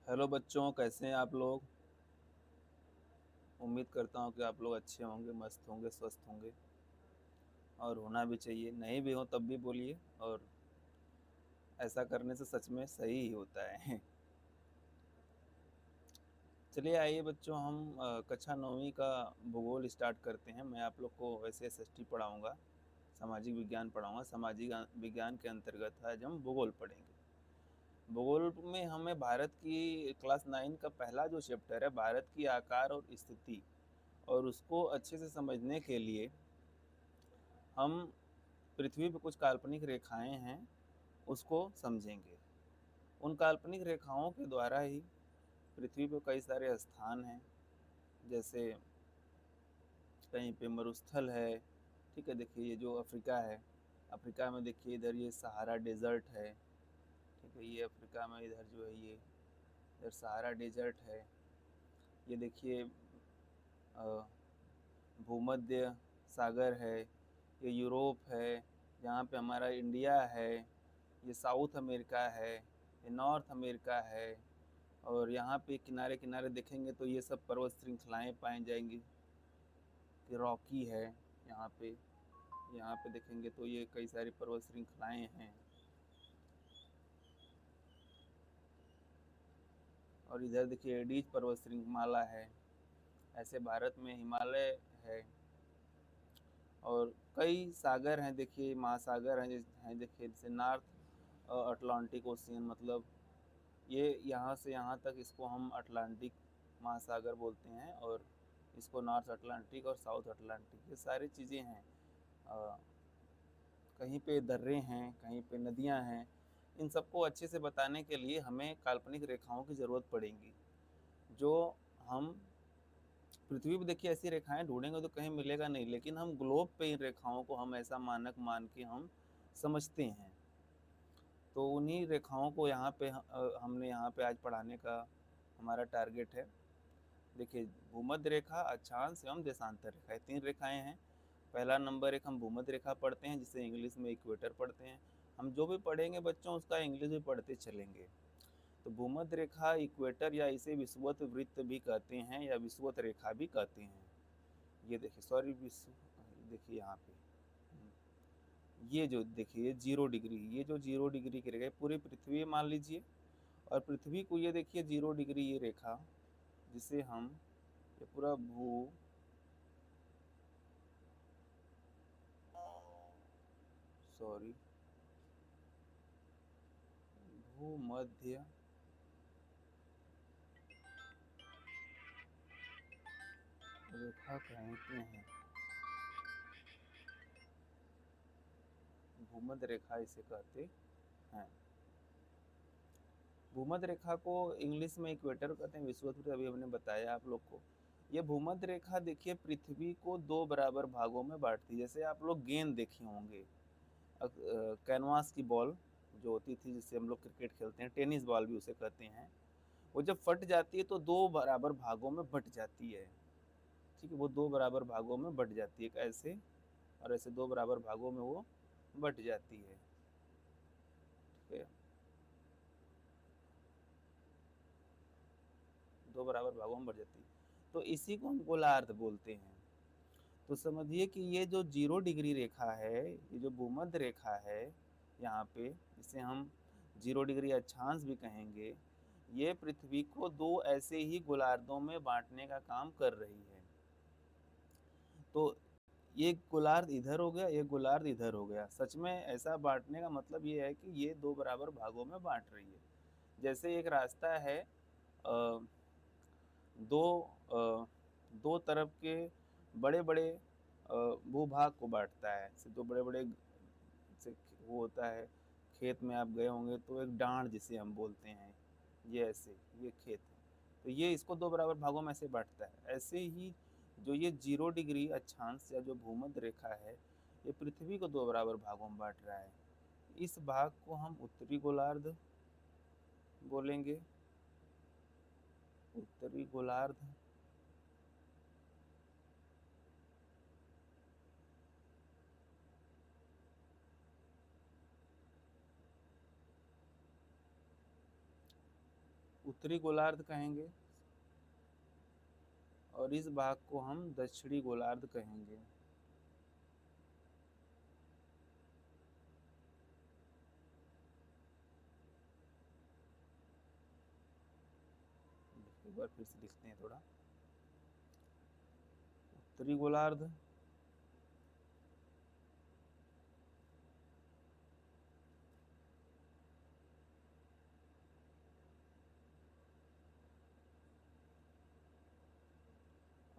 Hello बच्चों, कैसे हैं आप लोग। उम्मीद करता हूँ कि आप लोग अच्छे होंगे, मस्त होंगे, स्वस्थ होंगे और होना भी चाहिए। नहीं भी हो तब भी बोलिए, और ऐसा करने से सच में सही ही होता है। चलिए आइए बच्चों, हम कक्षा 9वीं का भूगोल स्टार्ट करते हैं। मैं आप लोग को वैसे एसएसटी पढ़ाऊँगा, सामाजिक विज्ञान पढ़ाऊँगा। सामाजिक विज्ञान के अंतर्गत आज हम भूगोल पढ़ेंगे। भूगोल में हमें भारत की क्लास 9 का पहला जो चैप्टर है, भारत की आकार और स्थिति, और उसको अच्छे से समझने के लिए हम पृथ्वी पर कुछ काल्पनिक रेखाएं हैं उसको समझेंगे। उन काल्पनिक रेखाओं के द्वारा ही पृथ्वी पर कई सारे स्थान हैं, जैसे कहीं पे मरुस्थल है। ठीक है, देखिए ये जो अफ्रीका है, अफ्रीका में देखिए इधर ये सहारा डेजर्ट है। ठीक है, ये अफ्रीका में इधर जो है ये इधर सहारा डेजर्ट है। ये देखिए भूमध्य सागर है। ये यूरोप है, जहाँ पे हमारा इंडिया है। ये साउथ अमेरिका है, ये नॉर्थ अमेरिका है। और यहाँ पे किनारे किनारे देखेंगे तो ये सब पर्वत श्रृंखलाएं पाई जाएंगी कि रॉकी है। यहाँ पे देखेंगे तो ये कई सारी पर्वत श्रृंखलाएं हैं। और इधर देखिए एडीज पर्वत श्रृंखला है। ऐसे भारत में हिमालय है। और कई सागर हैं, देखिए महासागर हैं देखिए, जैसे नॉर्थ अटलांटिक ओशियन, मतलब ये यहाँ से यहाँ तक इसको हम अटलांटिक महासागर बोलते हैं। और इसको नॉर्थ अटलांटिक और साउथ अटलांटिक, ये सारी चीज़ें हैं। अ, कहीं पे दर्रे हैं, कहीं पे नदियाँ हैं। इन सबको अच्छे से बताने के लिए हमें काल्पनिक रेखाओं की ज़रूरत पड़ेगी, जो हम पृथ्वी पे देखिए ऐसी रेखाएं ढूंढेंगे तो कहीं मिलेगा नहीं, लेकिन हम ग्लोब पे इन रेखाओं को हम ऐसा मानक मान के हम समझते हैं। तो उन्हीं रेखाओं को यहाँ पे हमने यहाँ पे आज पढ़ाने का हमारा टारगेट है। देखिए भूमध्य रेखा, अक्षांश एवं देशांतर रेखा, ये 3 रेखाएं हैं। पहला नंबर एक हम भूमध्य रेखा पढ़ते हैं, जिसे इंग्लिश में इक्वेटर पढ़ते हैं। हम जो भी पढ़ेंगे बच्चों उसका इंग्लिश भी पढ़ते चलेंगे। तो भूमध्य रेखा, इक्वेटर, या इसे विषुवत वृत्त भी कहते हैं या विषुवत रेखा भी कहते हैं। ये देखिए, सॉरी, विश्व, देखिए यहाँ पे ये जो देखिए ये 0 डिग्री, ये जो 0 डिग्री की रेखा है पूरी पृथ्वी मान लीजिए। और पृथ्वी को ये देखिए 0 डिग्री ये रेखा, जिसे हम ये पूरा सॉरी भूमध्य रेखा कहते हैं। भूमध्य रेखा इसे कहते हैं। भूमध्य रेखा को इंग्लिश में इक्वेटर कहते हैं, विषुवत, अभी हमने बताया आप लोग को। ये भूमध्य रेखा देखिए पृथ्वी को 2 बराबर भागों में बांटती है। जैसे आप लोग गेंद देखे होंगे, कैनवास की बॉल जो होती थी, जिससे हम लोग क्रिकेट खेलते हैं, टेनिस बॉल भी उसे कहते हैं। वो जब फट जाती है तो 2 बराबर भागों में बट जाती है। ठीक है, वो 2 बराबर भागों में बट जाती है, ऐसे और ऐसे 2 बराबर भागों में वो बट जाती है। ठीक है, 2 बराबर भागों में बट जाती है। तो इसी को हम गोलार्ध बोलते हैं। तो समझिए कि ये जो 0 डिग्री रेखा है, ये जो भूमध्य रेखा है यहाँ पे, जिसे हम 0 डिग्री अक्षांश भी कहेंगे, ये पृथ्वी को 2 ऐसे ही गोलार्धों में बांटने का काम कर रही है। तो ये गोलार्ध इधर हो गया, ये गोलार्ध इधर हो गया। सच में ऐसा बांटने का मतलब ये है कि ये 2 बराबर भागों में बांट रही है। जैसे एक रास्ता है, अ, दो अ, दो तरफ के बड़े बड़े भूभाग को बांटता है। जैसे दो बड़े बड़े से वो होता है, खेत में आप गए होंगे तो एक डांड जिसे हम बोलते हैं, ये ऐसे ये खेत है। तो ये इसको 2 बराबर भागों में ऐसे बांटता है। ऐसे ही जो ये 0 डिग्री अक्षांश या जो भूमध्य रेखा है, ये पृथ्वी को 2 बराबर भागों में बांट रहा है। इस भाग को हम उत्तरी गोलार्ध बोलेंगे, उत्तरी गोलार्ध। उत्तरी गोलार्ध कहेंगे और इस भाग को हम दक्षिणी गोलार्ध कहेंगे। एक बार फिर से लिखते हैं थोड़ा। उत्तरी गोलार्ध,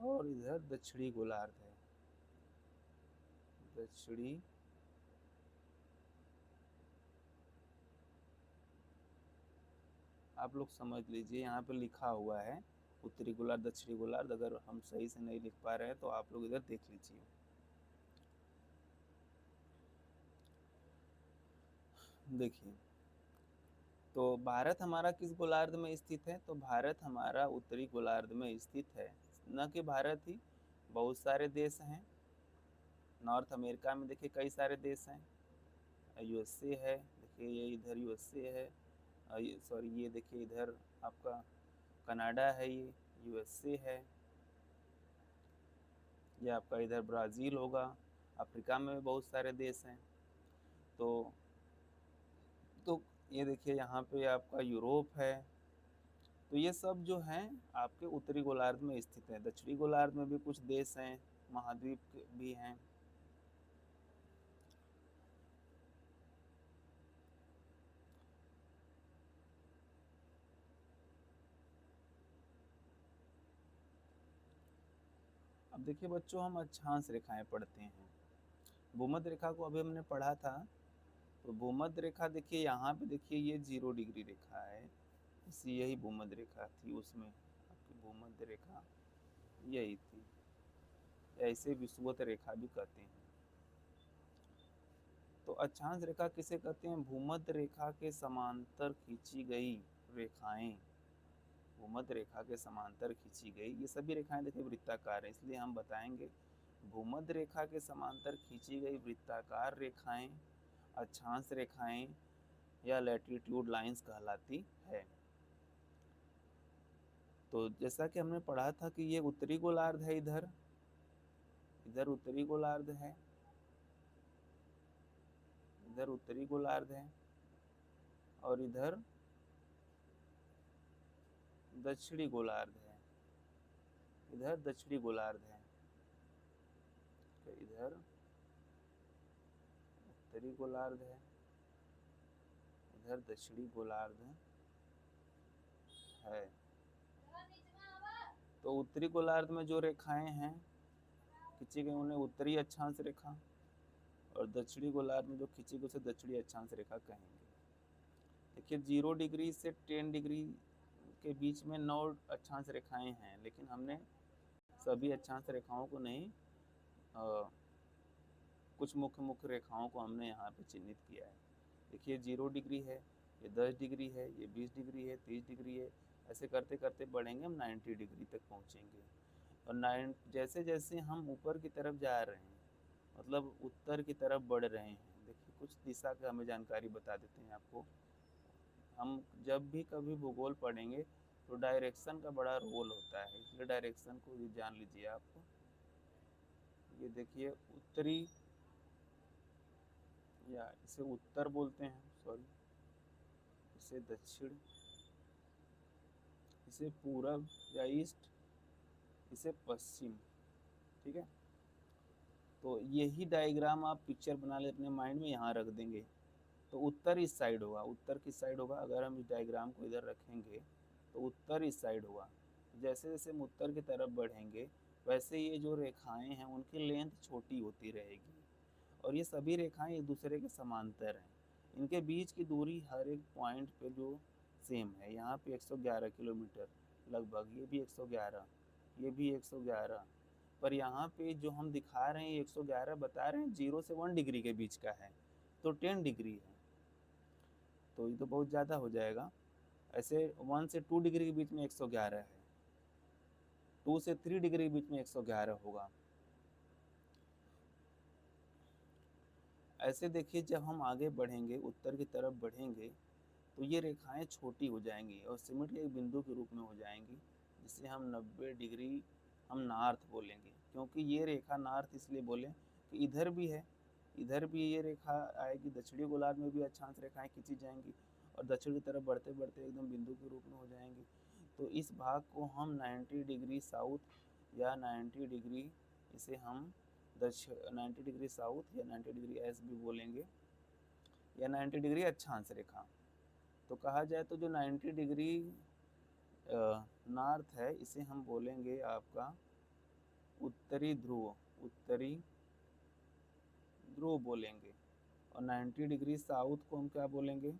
और इधर दक्षिणी गोलार्ध है। दक्षिणी आप लोग समझ लीजिए, यहाँ पे लिखा हुआ है उत्तरी गोलार्ध दक्षिणी गोलार्ध। अगर हम सही से नहीं लिख पा रहे हैं तो आप लोग इधर देख लीजिए। देखिए, तो भारत हमारा किस गोलार्ध में स्थित है? तो भारत हमारा उत्तरी गोलार्ध में स्थित है। न कि भारत ही, बहुत सारे देश हैं। नॉर्थ अमेरिका में देखिए कई सारे देश हैं। यूएसए है, देखिए ये इधर यूएसए है। सॉरी, ये देखिए इधर आपका कनाडा है, ये यूएसए है। ये आपका इधर ब्राज़ील होगा। अफ्रीका में भी बहुत सारे देश हैं। तो ये देखिए यहाँ पे आपका यूरोप है। तो ये सब जो हैं आपके उत्तरी गोलार्ध में स्थित है। दक्षिणी गोलार्ध में भी कुछ देश हैं, महाद्वीप भी हैं। अब देखिए बच्चों, हम अक्षांश रेखाएं पढ़ते हैं। भूमध्य रेखा को अभी हमने पढ़ा था। तो भूमध्य रेखा देखिए यहाँ पे, देखिए ये 0 डिग्री रेखा है। इसी यही भूमध्य रेखा थी, उसमें आपकी भूमध्य रेखा यही थी। ऐसे विषुवत रेखा भी कहते हैं। तो अक्षांश रेखा किसे कहते हैं? भूमध्य रेखा के समांतर खींची गई रेखाएं। भूमध्य रेखा के समांतर खींची गई ये सभी रेखाएं देखिए वृत्ताकार है, इसलिए हम बताएंगे भूमध्य रेखा के समांतर खींची गई वृत्ताकार रेखाएं अक्षांश रेखाएं या लैटिट्यूड लाइंस कहलाती है। तो जैसा कि हमने पढ़ा था कि ये उत्तरी गोलार्ध है, इधर इधर उत्तरी गोलार्ध है, इधर उत्तरी गोलार्ध है, और इधर दक्षिणी गोलार्ध है। इधर दक्षिणी गोलार्ध है, तो इधर उत्तरी गोलार्ध है, इधर दक्षिणी गोलार्ध है। तो उत्तरी गोलार्ध में जो रेखाएं हैं खींची गई उन्हें उत्तरी अक्षांश रेखा, और दक्षिणी गोलार्ध में जो खींची गई उसे दक्षिणी अक्षांश रेखा कहेंगे। देखिए 0 डिग्री से 10 डिग्री के बीच में 9 अक्षांश रेखाएं हैं, लेकिन हमने सभी अक्षांश रेखाओं को नहीं, कुछ मुख्य रेखाओं को हमने यहाँ पे चिन्हित किया है। देखिए 0 डिग्री है, ये 10 डिग्री है, ये 20 डिग्री है, 30 डिग्री है। ऐसे करते करते बढ़ेंगे हम 90 डिग्री तक पहुँचेंगे। और जैसे जैसे हम ऊपर की तरफ जा रहे हैं, मतलब उत्तर की तरफ बढ़ रहे हैं, देखिए कुछ दिशा का हमें जानकारी बता देते हैं आपको। हम जब भी कभी भूगोल पढ़ेंगे तो डायरेक्शन का बड़ा रोल होता है, इसलिए डायरेक्शन को भी जान लीजिए आप। ये देखिए उत्तरी, या इसे उत्तर बोलते हैं, सॉरी, इसे दक्षिण, इसे पूरब या ईस्ट, इसे पश्चिम। ठीक है, तो यही डायग्राम आप पिक्चर बना ले अपने माइंड में, यहाँ रख देंगे। तो उत्तर इस साइड होगा, उत्तर किस साइड होगा? अगर हम इस डायग्राम को इधर रखेंगे तो उत्तर इस साइड होगा। जैसे जैसे हम उत्तर की तरफ बढ़ेंगे वैसे ये जो रेखाएं हैं उनकी लेंथ छोटी होती रहेगी, और ये सभी रेखाएं एक दूसरे के समांतर हैं। इनके बीच की दूरी हर एक पॉइंट पे जो सेम है, यहाँ पे 111 किलोमीटर लगभग, ये भी 111, ये भी 111, पर यहाँ पे जो हम दिखा रहे हैं 111 बता रहे हैं 0 से 1 डिग्री के बीच का है, तो 10 डिग्री है, तो ये तो बहुत ज़्यादा हो जाएगा। ऐसे 1 से 2 डिग्री के बीच में 111 है, 2 से 3 डिग्री के बीच में 111 होगा। ऐसे देखिए जब हम आगे बढ़ेंगे, उत्तर की तरफ बढ़ेंगे, तो ये रेखाएं छोटी हो जाएंगी और सिमट के एक बिंदु के रूप में हो जाएंगी, जिसे हम 90 डिग्री हम नॉर्थ बोलेंगे। क्योंकि ये रेखा नॉर्थ इसलिए बोले कि इधर भी है, इधर भी ये रेखा आएगी, दक्षिणी गोलार्ध में भी अक्षांश रेखाएं खींची जाएंगी और दक्षिण की तरफ बढ़ते बढ़ते एकदम बिंदु के रूप में हो जाएंगी। तो इस भाग को हम 90 डिग्री साउथ या 90 डिग्री, इसे हम 90 डिग्री साउथ या 90 डिग्री एस भी बोलेंगे, या 90 डिग्री अक्षांश रेखा। तो कहा जाए तो जो 90 डिग्री नॉर्थ है, इसे हम बोलेंगे आपका उत्तरी ध्रुव, उत्तरी ध्रुव बोलेंगे। और 90 डिग्री साउथ को हम क्या बोलेंगे,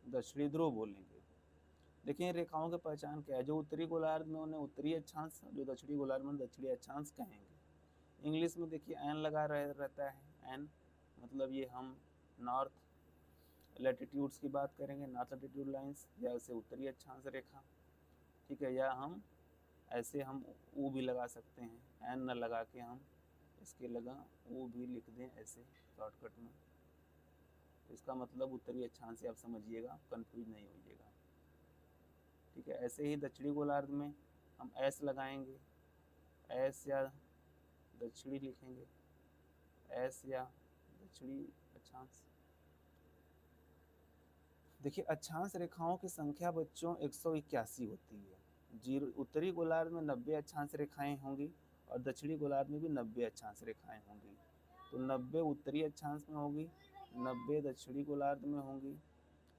दक्षिणी ध्रुव बोलेंगे। देखिए रेखाओं की पहचान क्या है, जो उत्तरी गोलार्ध में उन्हें उत्तरी अक्षांश, जो दक्षिणी गोलार्ध में दक्षिणी अक्षांश कहेंगे। इंग्लिश में देखिए एन लगा रहता है, एन मतलब ये हम नॉर्थ लैटिट्यूड्स की बात करेंगे, नॉर्थ लैटिट्यूड लाइंस, या उसे उत्तरी अक्षांश रेखा, ठीक है। या हम ऐसे हम ऊ भी लगा सकते हैं, एन न लगा के हम इसके लगा ऊ भी लिख दें ऐसे शॉर्टकट में, तो इसका मतलब उत्तरी अक्षांश से आप समझिएगा, कंफ्यूज नहीं होइएगा, ठीक है। ऐसे ही दक्षिणी गोलार्ध में हम एस लगाएंगे, एस या दक्षिणी लिखेंगे, एस या दक्षिणी अक्षांश। देखिए अक्षांश रेखाओं की संख्या बच्चों 181 होती है। उत्तरी गोलार्ध में 90 अक्षांश रेखाएं होंगी और दक्षिणी गोलार्ध में भी 90 अक्षांश रेखाएं होंगी। तो 90 उत्तरी अक्षांश में होगी, 90 दक्षिणी गोलार्ध में होंगी,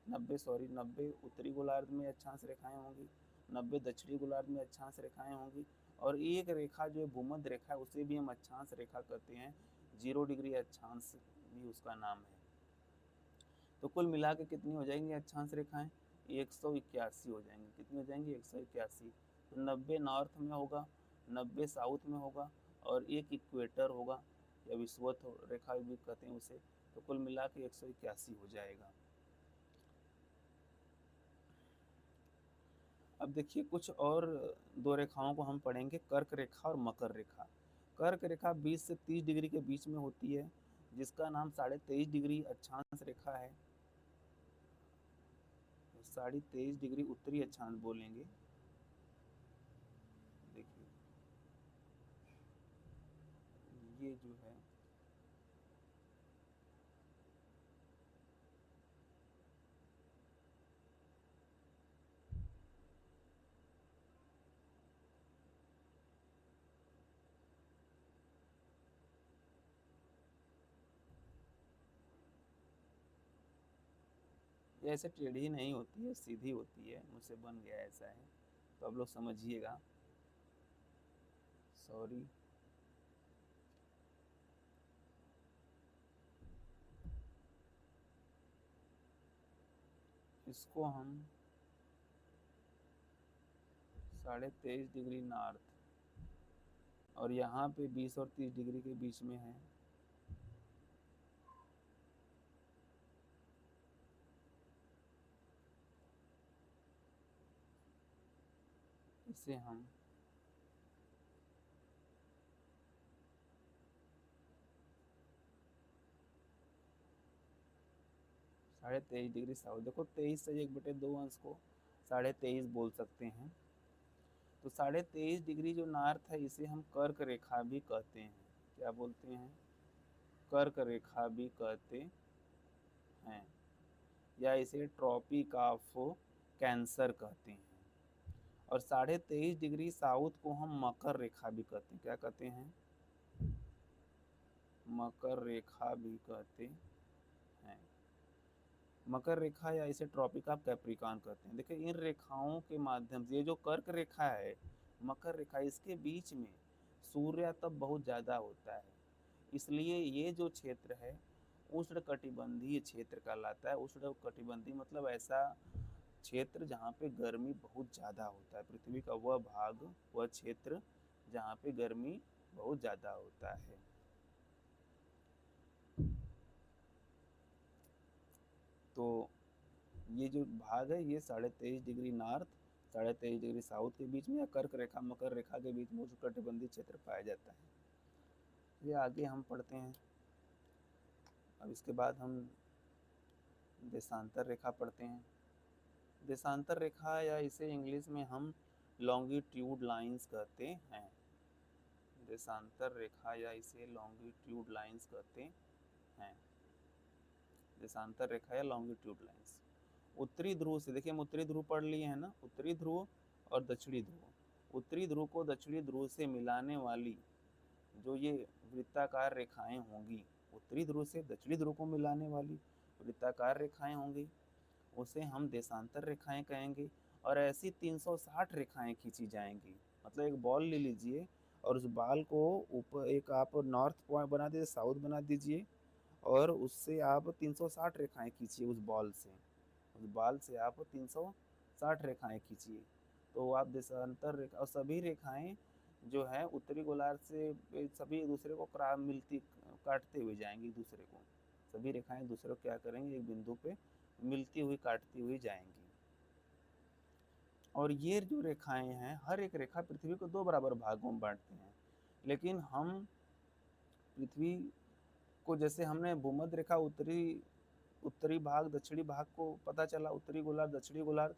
90 उत्तरी गोलार्ध में अक्षांश रेखाएं होंगी, 90 दक्षिणी गोलार्ध में अक्षांश रेखाएं होंगी। और एक रेखा जो है भूमध्य रेखा है, उसे भी हम अक्षांश रेखा कहते हैं, 0 डिग्री अक्षांश भी उसका नाम है। तो कुल मिला के कितनी हो जाएंगी अक्षांश रेखाएं, 181 हो जाएंगी। कितनी हो जाएंगी, 181। तो 90 नॉर्थ में होगा, 90 साउथ में होगा और एक इक्वेटर होगा या विषुवत रेखा भी कहते हैं उसे। तो कुल मिला के 181 हो जाएगा। अब देखिए कुछ और दो रेखाओं को हम पढ़ेंगे, कर्क रेखा और मकर रेखा। कर्क रेखा 20 से 30 डिग्री के बीच में होती है, जिसका नाम 23.5 डिग्री अक्षांश रेखा है। 23.5 डिग्री उत्तरी अक्षांश बोलेंगे। देखिए ये जो है ये ऐसे टेढ़ी नहीं होती है, सीधी होती है, मुझसे बन गया ऐसा है, तो आप लोग समझिएगा, सॉरी। इसको हम 23.5 डिग्री नॉर्थ और यहाँ पे 20 और 30 डिग्री के बीच में है, इसे हम 23.5 डिग्री साउथ। देखो 23 से 1/2 अंश को 23.5 बोल सकते हैं। तो 23.5 डिग्री जो नॉर्थ है, इसे हम कर्क रेखा भी कहते हैं। क्या बोलते हैं, कर्क रेखा भी कहते हैं, या इसे ट्रॉपिक ऑफ कैंसर कहते हैं। और 23.5 डिग्री साउथ को हम मकर रेखा भी कहते हैं। क्या कहते हैं, मकर रेखा भी कहते हैं, मकर रेखा या इसे ट्रॉपिक ऑफ कैप्रिकॉर्न कहते हैं। देखिए इन रेखाओं के माध्यम से, ये जो कर्क रेखा है, मकर रेखा, इसके बीच में सूर्य तब बहुत ज़्यादा होता है, इसलिए ये जो क्षेत्र है उष्णकटिबंधीय क्षेत्र कहलाता है। उष्णकटिबंधीय मतलब ऐसा क्षेत्र जहाँ पे गर्मी बहुत ज़्यादा होता है, पृथ्वी का वह भाग, वह क्षेत्र जहाँ पे गर्मी बहुत ज़्यादा होता है। तो ये जो भाग है, ये 23.5 डिग्री नॉर्थ 23.5 डिग्री साउथ के बीच में, या कर्क रेखा मकर रेखा के बीच में उष्णकटिबंधीय क्षेत्र पाया जाता है। ये आगे हम पढ़ते हैं। अब इसके बाद हम देशांतर रेखा पढ़ते हैं। देशांतर रेखा या इसे इंग्लिश में हम लॉन्गिट्यूड लाइंस कहते हैं। देशांतर रेखा या इसे लॉन्गिट्यूड लाइंस कहते हैं। देशांतर रेखा या लॉन्गिट्यूड लाइंस। उत्तरी ध्रुव से, देखिए हम उत्तरी ध्रुव पढ़ लिए हैं ना, उत्तरी ध्रुव और दक्षिणी ध्रुव। उत्तरी ध्रुव को दक्षिणी ध्रुव से मिलाने वाली जो ये वृत्ताकार रेखाएं होंगी, उत्तरी ध्रुव से दक्षिणी ध्रुव को मिलाने वाली वृत्ताकार रेखाएं होंगी, उसे हम देशांतर रेखाएं कहेंगे। और ऐसी 360 रेखाएं खींची जाएंगी। मतलब एक बॉल ले लीजिए और उस बॉल को ऊपर एक आप नॉर्थ पॉइंट बना दीजिए, साउथ बना दीजिए, और उससे आप 360 रेखाएं खींचिए। उस बॉल से आप 360 रेखाएं खींचिए, तो आप देशांतर रेखा। और सभी रेखाएं जो है उत्तरी गोलार्ध से सभी दूसरे को मिलती काटते हुए जाएंगी दूसरे को। सभी रेखाएं दूसरे को क्या करेंगे, एक बिंदु पे मिलती हुई काटती हुई जाएंगी। और ये जो रेखाएं हैं, हर एक रेखा पृथ्वी को 2 बराबर भागों में बांटते हैं। लेकिन हम पृथ्वी को, जैसे हमने भूमध्य रेखा उत्तरी भाग दक्षिणी भाग को पता चला, उत्तरी गोलार्ध दक्षिणी गोलार्ध,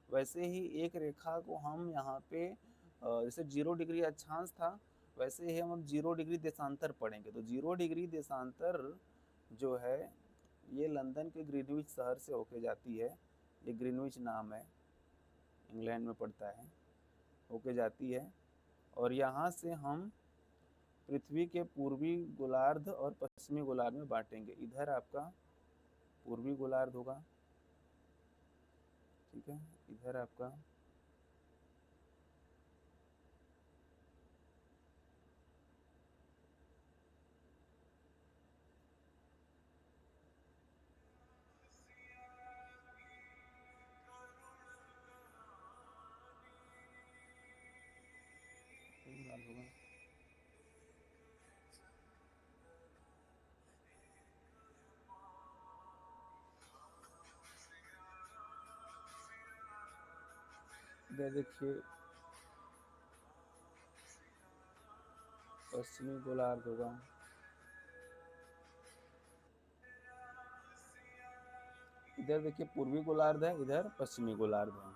वैसे ही एक रेखा को हम यहाँ पे जैसे 0 डिग्री अक्षांश था, वैसे ही हम 0 डिग्री देशांतर पढ़ेंगे। तो 0 डिग्री देशांतर जो है ये लंदन के ग्रीनविच शहर से होके जाती है। ये ग्रीनविच नाम है, इंग्लैंड में पड़ता है, होके जाती है। और यहाँ से हम पृथ्वी के पूर्वी गोलार्ध और पश्चिमी गोलार्ध में बांटेंगे। इधर आपका पूर्वी गोलार्ध होगा, ठीक है, इधर आपका गोलार्ध होगा। इधर देखिए पश्चिमी गोलार्ध होगा। इधर देखिए पूर्वी गोलार्ध है, इधर पश्चिमी गोलार्ध है।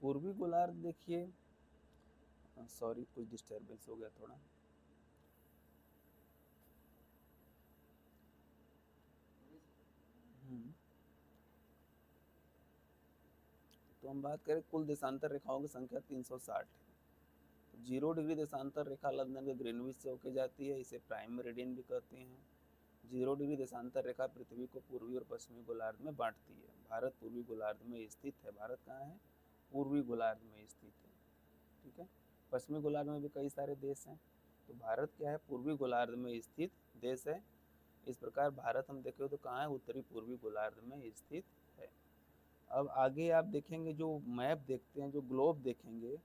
पूर्वी गोलार्ध देखिए, सॉरी कुछ डिस्टरबेंस हो गया थोड़ा। तो हम बात करें कुल देशांतर रेखाओं की संख्या 360 है। 0 डिग्री देशांतर रेखा लंदन के ग्रीनविच से होके जाती है, इसे प्राइम मेरिडियन भी कहते हैं। 0 डिग्री देशांतर रेखा पृथ्वी को पूर्वी और पश्चिमी गोलार्ध में बांटती है। भारत पूर्वी गोलार्ध में स्थित है। भारत कहाँ है, पूर्वी गोलार्ध में स्थित है, ठीक है। पश्चिमी गोलार्ध में भी कई सारे देश हैं, तो भारत क्या है, पूर्वी गोलार्ध में स्थित देश है। इस प्रकार भारत हम देखें तो कहाँ है, उत्तरी पूर्वी गोलार्ध में स्थित है। अब आगे आप देखेंगे, जो मैप देखते हैं, जो ग्लोब देखेंगे,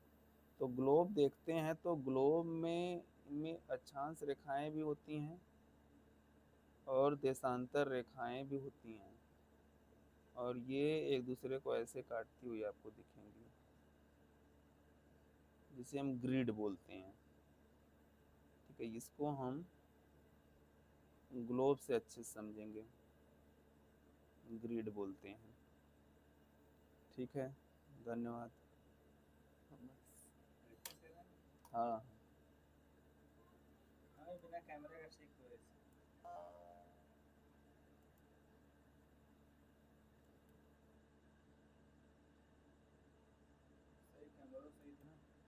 तो ग्लोब देखते हैं तो ग्लोब में अक्षांश रेखाएं भी होती हैं और देशांतर रेखाएं भी होती हैं, और ये एक दूसरे को ऐसे काटती हुई आपको दिखेंगी, जिसे हम ग्रिड बोलते हैं, ठीक है। इसको हम ग्लोब से अच्छे से समझेंगे, ग्रिड बोलते हैं, ठीक है। धन्यवाद। हाँ, बिना कैमरे का